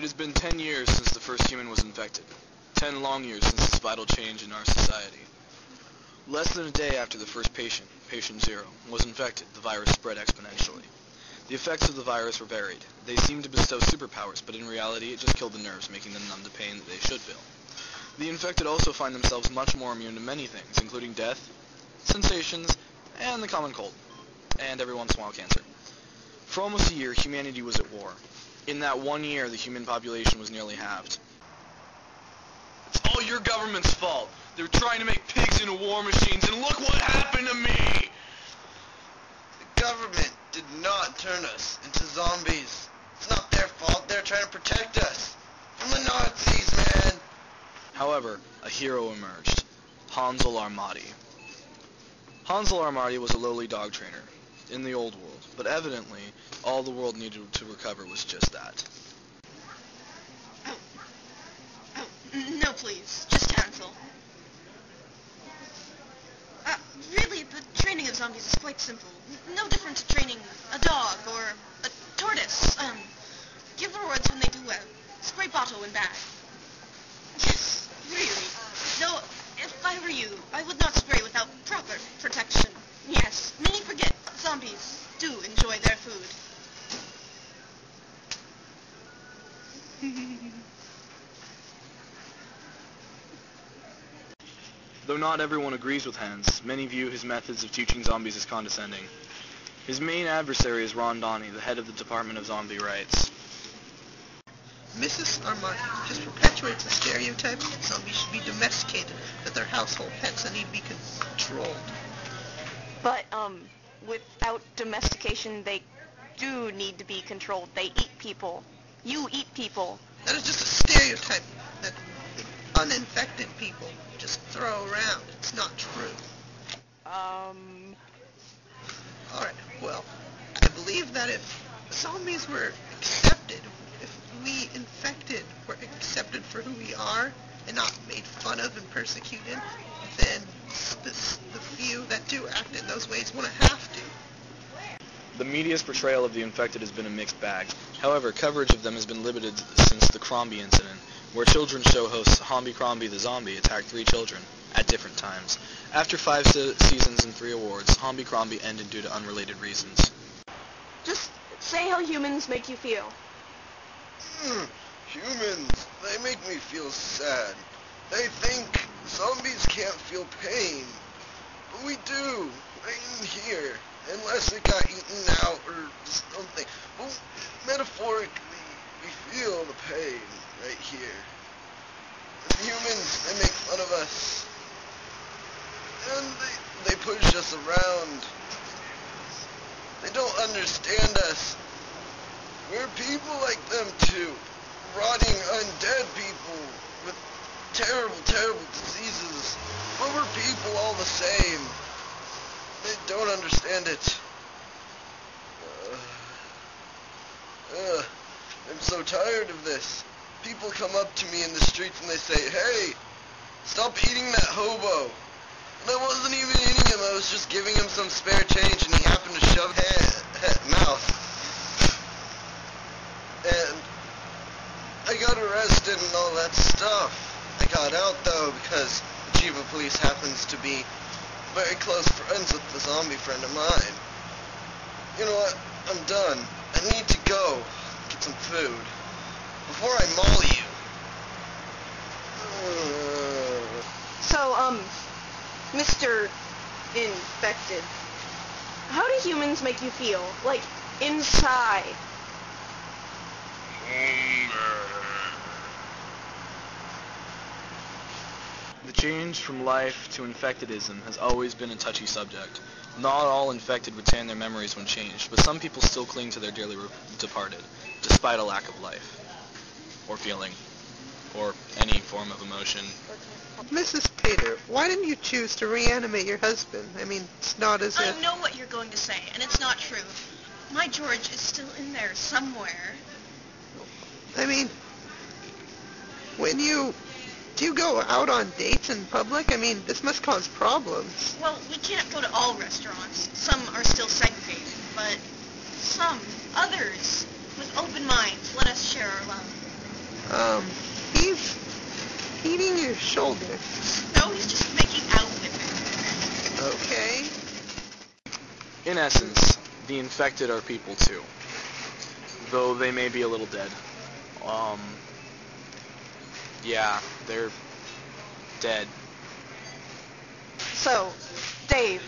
has been 10 years since the first human was infected. 10 long years since this vital change in our society. Less than a day after the first patient, patient 0, was infected, the virus spread exponentially. The effects of the virus were varied. They seemed to bestow superpowers, but in reality it just killed the nerves, making them numb to pain that they should feel. The infected also find themselves much more immune to many things, including death, sensations, and the common cold, and every once in a while cancer. For almost a year, humanity was at war. In that 1 year, the human population was nearly halved. It's all your government's fault. They were trying to make pigs into war machines, and look what happened to me! The government did not turn us into zombies. It's not their fault. They're trying to protect us from the Nazis, man. However, a hero emerged. Hansel Armati. Hansel Armati was a lowly dog trainer in the old world, but evidently all the world needed to recover was just that. No, please. Just Hansel. Really, the training of zombies is quite simple. No different to training a dog or a tortoise. Give rewards when they do well. Spray bottle and bag. Yes, really. No, if I were you, I would not spray without proper protection. Yes, many forget zombies do enjoy their food. Though not everyone agrees with Hans, many view his methods of teaching zombies as condescending. His main adversary is Ron Donnie, the head of the Department of Zombie Rights. Mrs. Armati just perpetuates the stereotype that zombies should be domesticated, that they're household pets that need to be controlled. But, without domestication, they do need to be controlled. They eat people. You eat people. That is just a stereotype that uninfected people just throw around. It's not true. Alright, well, I believe that if zombies were accepted, if we infected were accepted for who we are and not made fun of and persecuted, then the few that do act in those ways wouldn't have to. The media's portrayal of the infected has been a mixed bag. However, coverage of them has been limited since the Crombie incident, where children's show host Hamby Crombie the Zombie attacked 3 children at different times. After 5 seasons and 3 awards, Hamby Crombie ended due to unrelated reasons. Just say how humans make you feel. Humans, they make me feel sad. They think zombies can't feel pain. But we do, right in here. Unless it got eaten out or something. Well, metaphorically, we feel the pain right here. As humans, they make fun of us. And they push us around. They don't understand us. We're people like them too. Rotting, undead people with terrible, terrible diseases. But we're people all the same. They don't understand it. I'm so tired of this. People come up to me in the streets and they say, "Hey, stop eating that hobo." And I wasn't even eating him, I was just giving him some spare change and he happened to shove mouth. And I got arrested and all that stuff. I got out though because the chief of police happens to be very close friends with the zombie friend of mine. You know what? I'm done. I need to go get some food before I maul you. So, Mr. Infected, how do humans make you feel? Like, inside? The change from life to infectedism has always been a touchy subject. Not all infected retain their memories when changed, but some people still cling to their dearly departed, despite a lack of life, or feeling, or any form of emotion. Mrs. Pater, why didn't you choose to reanimate your husband? I mean, it's not as if... I know what you're going to say, and it's not true. My George is still in there somewhere. I mean, when you... Do you go out on dates in public? I mean, this must cause problems. Well, we can't go to all restaurants. Some are still segregated, but some, others, with open minds, let us share our love. In essence, the infected are people too, though they may be a little dead. Yeah, they're dead. So, Dave,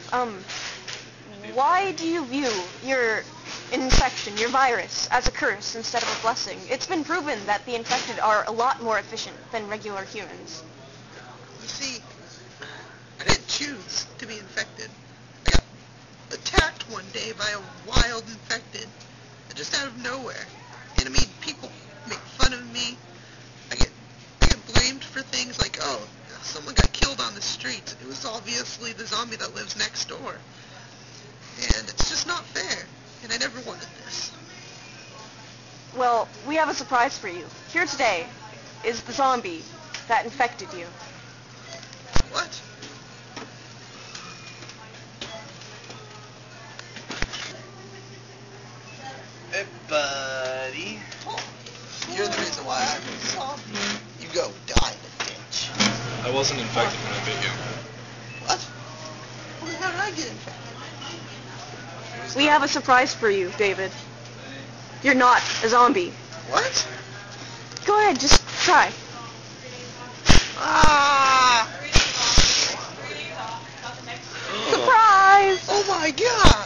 why do you view your infection, your virus, as a curse instead of a blessing? It's been proven that the infected are a lot more efficient than regular humans. You see, I didn't choose to be infected. I got attacked one day by a wild infected, just out of nowhere. And I mean, people make fun of me. I get blamed for things like, oh, someone got killed on the street. It was obviously the zombie that lives next door. And it's just not fair. And I never wanted this. Well, we have a surprise for you. Here today is the zombie that infected you. What? Hey, buddy. You're the reason why I'm a zombie. You go die in a ditch. I wasn't infected when I bit you. What? Well, how did I get infected? We have a surprise for you, David. You're not a zombie. What? Go ahead, just try. Ah! Surprise! Oh my god!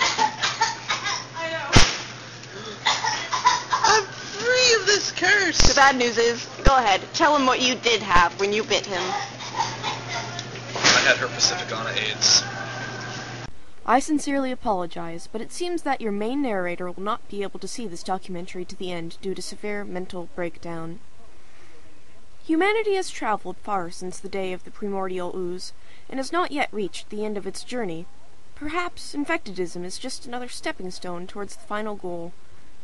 I'm free of this curse! The bad news is, go ahead, tell him what you did have when you bit him. I had her Pacificana AIDS. I sincerely apologize, but it seems that your main narrator will not be able to see this documentary to the end due to severe mental breakdown. Humanity has traveled far since the day of the primordial ooze, and has not yet reached the end of its journey. Perhaps infectedism is just another stepping stone towards the final goal.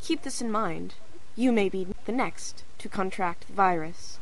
Keep this in mind. You may be the next to contract the virus.